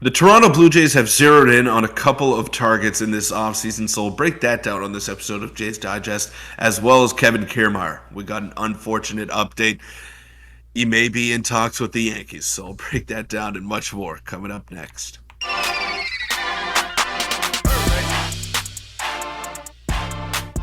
The Toronto Blue Jays have zeroed in on a couple of targets in this offseason, so we'll break that down on this episode of Jays Digest, as well as Kevin Kiermaier. We got an unfortunate update. He may be in talks with the Yankees, so we'll break that down and much more coming up next.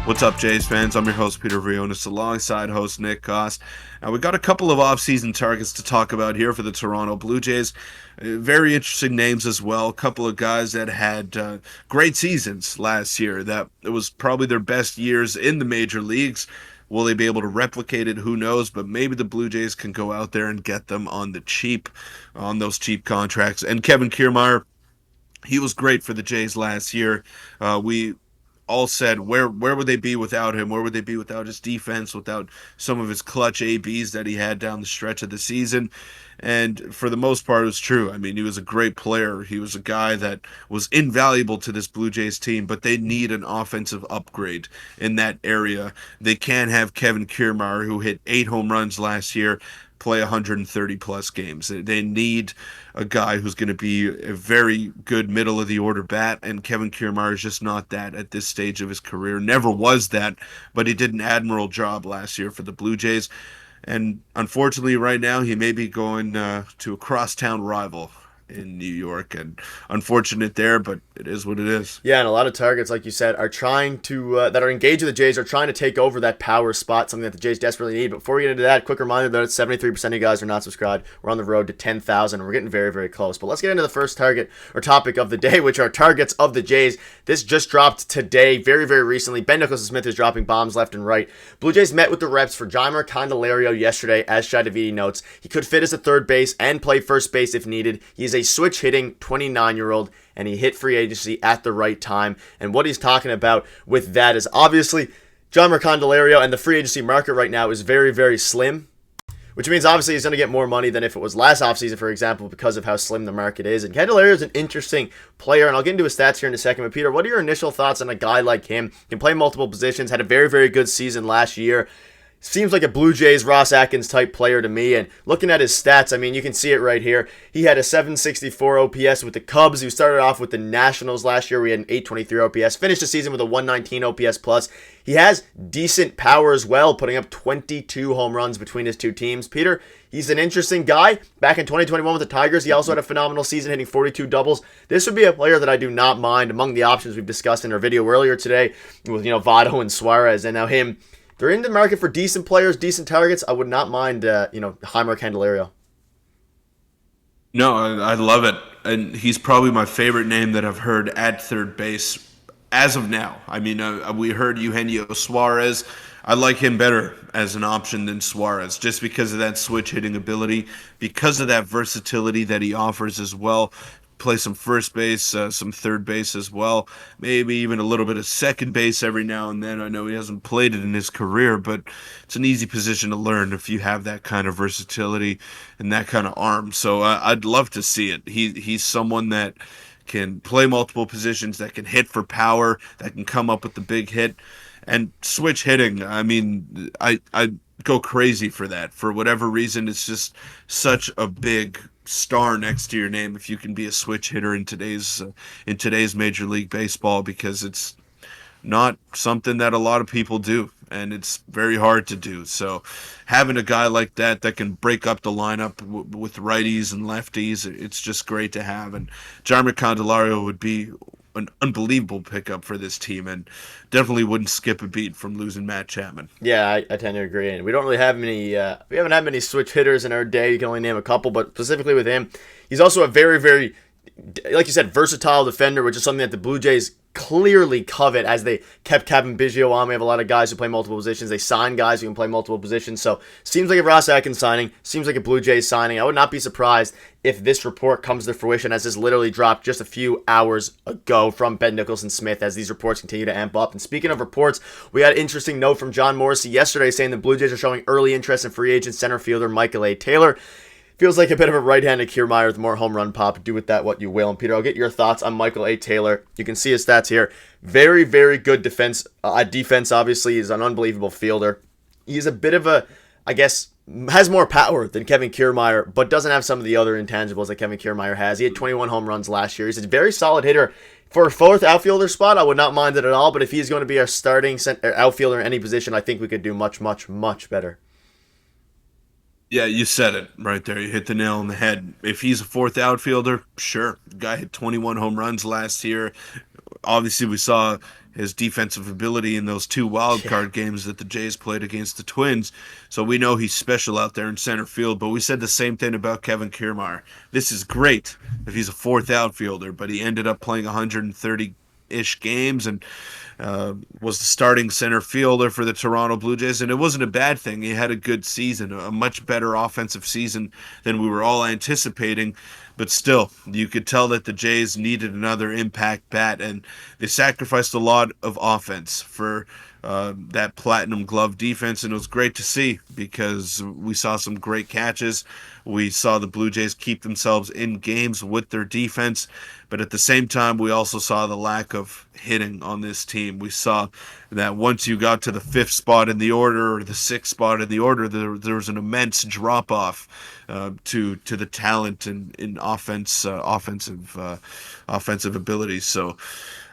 What's up, Jays fans? I'm your host, Peter Vryonis, alongside host Nick Gosse. Now, we got a couple of off-season targets to talk about here for the Toronto Blue Jays. Very interesting names as well. A couple of guys that had great seasons last year. That it was probably their best years in the major leagues. Will they be able to replicate it? Who knows? But maybe the Blue Jays can go out there and get them on the cheap, on those cheap contracts. And Kevin Kiermaier, he was great for the Jays last year. We all said, where would they be without him? Where would they be without his defense, without some of his clutch ABs that he had down the stretch of the season? And for the most part, it was true. I mean, he was a great player. He was a guy that was invaluable to this Blue Jays team, but they need an offensive upgrade in that area. They can't have Kevin Kiermaier, who hit 8 home runs last year, play 130 plus games. They need a guy who's going to be a very good middle of the order bat, and Kevin Kiermaier is just not that at this stage of his career. Never was that, but he did an admirable job last year for the Blue Jays. And unfortunately, right now, he may be going to a crosstown rival in New York, and unfortunate there, but it is what it is. Yeah, and a lot of targets, like you said, are trying to that are engaged with the Jays, are trying to take over that power spot, something that the Jays desperately need. But before we get into that, quick reminder that 73% of you guys are not subscribed. We're on the road to 10,000, and we're getting very, very close. But let's get into the first target or topic of the day, which are targets of the Jays. This just dropped today, very, very recently. Ben Nicholson-Smith is dropping bombs left and right. Blue Jays met with the reps for Jeimer Candelario yesterday, as Shadavidi notes. He could fit as a third base and play first base if needed. He is a switch-hitting 29-year-old, and he hit free agency at the right time. And what he's talking about with that is obviously Jeimer Candelario, and the free agency market right now is very, very slim, which means obviously he's going to get more money than if it was last offseason, for example, because of how slim the market is. And Candelario is an interesting player, and I'll get into his stats here in a second. But Peter, what are your initial thoughts on a guy like him? Can play multiple positions, had a very, very good season last year. Seems like a Blue Jays Ross Atkins type player to me, and looking at his stats, I mean, you can see it right here. He had a 764 OPS with the Cubs. He started off with the Nationals last year. We had an 823 OPS. Finished the season with a 119 OPS plus. He has decent power as well, putting up 22 home runs between his two teams. Peter, he's an interesting guy. Back in 2021 with the Tigers, he also had a phenomenal season, hitting 42 doubles. This would be a player that I do not mind among the options we've discussed in our video earlier today with, Votto and Suarez, and now him. They're in the market for decent players, decent targets. I would not mind, Jeimer Candelario. No, I love it. And he's probably my favorite name that I've heard at third base as of now. I mean, we heard Eugenio Suarez. I like him better as an option than Suarez, just because of that switch hitting ability, because of that versatility that he offers as well. Play some first base, some third base as well, maybe even a little bit of second base every now and then. I know he hasn't played it in his career, but it's an easy position to learn if you have that kind of versatility and that kind of arm. So I'd love to see it. He's someone that can play multiple positions, that can hit for power, that can come up with the big hit. And switch hitting, I mean, I go crazy for that. For whatever reason, it's just such a big star next to your name if you can be a switch hitter in today's Major League Baseball, because it's not something that a lot of people do, and it's very hard to do. So having a guy like that can break up the lineup with righties and lefties, it's just great to have. And Jeimer Candelario would be an unbelievable pickup for this team, and definitely wouldn't skip a beat from losing Matt Chapman. Yeah, I tend to agree. And we don't really have many. We haven't had many switch hitters in our day. You can only name a couple, but specifically with him, he's also a very, very, like you said, versatile defender, which is something that the Blue Jays clearly covet, as they kept Kevin Biggio on. We have a lot of guys who play multiple positions. They sign guys who can play multiple positions. So seems like a Ross Atkins signing. Seems like a Blue Jays signing. I would not be surprised if this report comes to fruition, as this literally dropped just a few hours ago from Ben Nicholson-Smith, as these reports continue to amp up. And speaking of reports, we had an interesting note from John Morrissey yesterday saying the Blue Jays are showing early interest in free agent center fielder Michael A. Taylor. Feels like a bit of a right-handed Kiermaier with more home run pop. Do with that what you will. And Peter, I'll get your thoughts on Michael A. Taylor. You can see his stats here. Very, very good defense. Defense, obviously, is an unbelievable fielder. He's a bit of a, I guess, has more power than Kevin Kiermaier, but doesn't have some of the other intangibles that Kevin Kiermaier has. He had 21 home runs last year. He's a very solid hitter. For a fourth outfielder spot, I would not mind it at all, but if he's going to be our starting outfielder in any position, I think we could do much, much, much better. Yeah, you said it right there. You hit the nail on the head. If he's a fourth outfielder, sure. The guy hit 21 home runs last year. Obviously, we saw his defensive ability in those two wild card games that the Jays played against the Twins. So we know he's special out there in center field. But we said the same thing about Kevin Kiermaier. This is great if he's a fourth outfielder, but he ended up playing 130-ish games and was the starting center fielder for the Toronto Blue Jays, and it wasn't a bad thing. He had a good season, a much better offensive season than we were all anticipating, but still, you could tell that the Jays needed another impact bat, and they sacrificed a lot of offense for that platinum glove defense, and it was great to see because we saw some great catches. We saw the Blue Jays keep themselves in games with their defense, but at the same time, we also saw the lack of hitting on this team. We saw that once you got to the fifth spot in the order or the sixth spot in the order, there was an immense drop-off to the talent in offensive abilities. So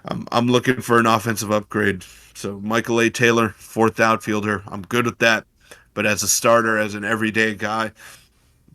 I'm looking for an offensive upgrade. So Michael A. Taylor, fourth outfielder, I'm good with that. But as a starter, as an everyday guy,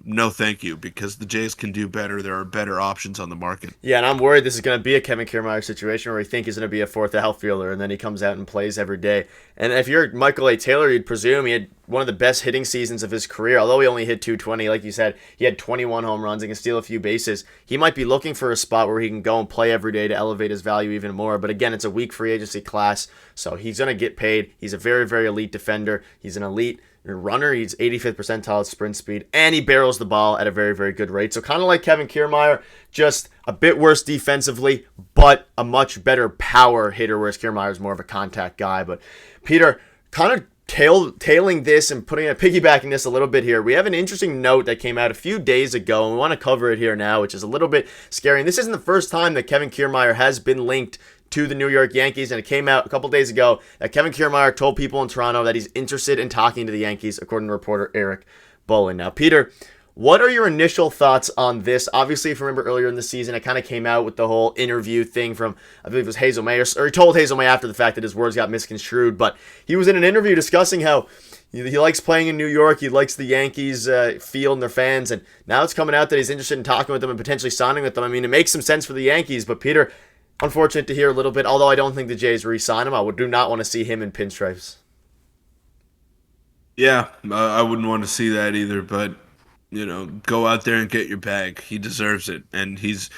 no thank you, because the Jays can do better. There are better options on the market. Yeah, and I'm worried this is going to be a Kevin Kiermaier situation where we think he's going to be a fourth outfielder, and then he comes out and plays every day. And if you're Michael A. Taylor, you'd presume he had one of the best hitting seasons of his career. Although he only hit 220, like you said, he had 21 home runs and can steal a few bases. He might be looking for a spot where he can go and play every day to elevate his value even more. But again, it's a weak free agency class, so he's going to get paid. He's a very, very elite defender. He's an elite runner. He's 85th percentile sprint speed, and he barrels the ball at a very, very good rate. So kind of like Kevin Kiermaier, just a bit worse defensively, but a much better power hitter, whereas Kiermaier is more of a contact guy. But Peter, kind of tailing this and piggybacking this a little bit here, we have an interesting note that came out a few days ago, and we want to cover it here now, which is a little bit scary. And this isn't the first time that Kevin Kiermaier has been linked to the New York Yankees, and it came out a couple days ago that Kevin Kiermaier told people in Toronto that he's interested in talking to the Yankees, according to reporter Eric Bolin. Now, Peter, what are your initial thoughts on this? Obviously, if you remember earlier in the season, it kind of came out with the whole interview thing from, I believe it was Hazel May, or he told Hazel May after the fact that his words got misconstrued, but he was in an interview discussing how he likes playing in New York, he likes the Yankees feel and their fans, and now it's coming out that he's interested in talking with them and potentially signing with them. I mean, it makes some sense for the Yankees, but Peter, unfortunate to hear a little bit, although I don't think the Jays re-sign him. I do not want to see him in pinstripes. Yeah, I wouldn't want to see that either, but go out there and get your bag. He deserves it, and he's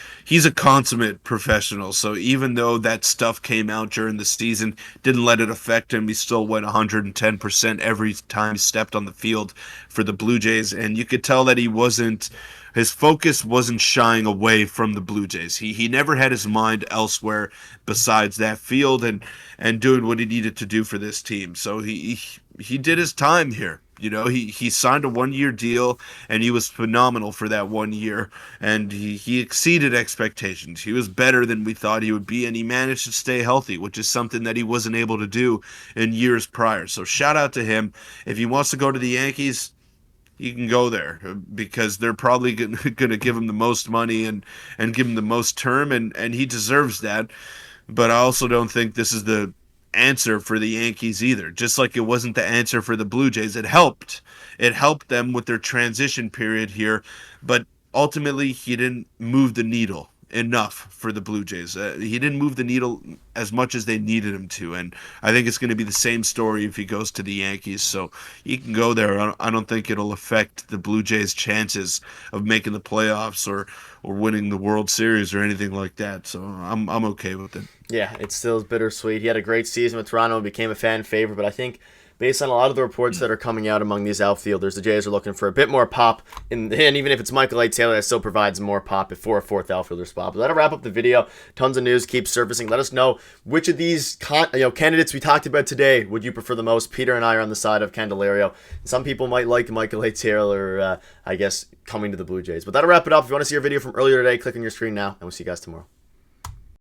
a consummate professional. So even though that stuff came out during the season, didn't let it affect him. He still went 110% every time he stepped on the field for the Blue Jays, and you could tell that his focus wasn't shying away from the Blue Jays. He never had his mind elsewhere besides that field and doing what he needed to do for this team. So he did his time here. He signed a 1-year deal, and he was phenomenal for that 1 year, and he exceeded expectations. He was better than we thought he would be, and he managed to stay healthy, which is something that he wasn't able to do in years prior. So shout out to him. If he wants to go to the Yankees, he can go there because they're probably going to give him the most money and give him the most term, and he deserves that. But I also don't think this is the answer for the Yankees either. Just like it wasn't the answer for the Blue Jays. It helped them with their transition period here, but ultimately he didn't move the needle enough for the Blue Jays. He didn't move the needle as much as they needed him to, and I think it's going to be the same story if he goes to the Yankees. So he can go there. I don't think it'll affect the Blue Jays' chances of making the playoffs or winning the World Series or anything like that. So I'm okay with it. Yeah, it still is bittersweet. He had a great season with Toronto and became a fan favorite, but I think based on a lot of the reports that are coming out among these outfielders, the Jays are looking for a bit more pop, and even if it's Michael A. Taylor, that still provides more pop for a fourth outfielder spot. But that'll wrap up the video. Tons of news keeps surfacing. Let us know which of these candidates we talked about today would you prefer the most. Peter and I are on the side of Candelario. Some people might like Michael A. Taylor, I guess, coming to the Blue Jays. But that'll wrap it up. If you want to see your video from earlier today, click on your screen now, and we'll see you guys tomorrow.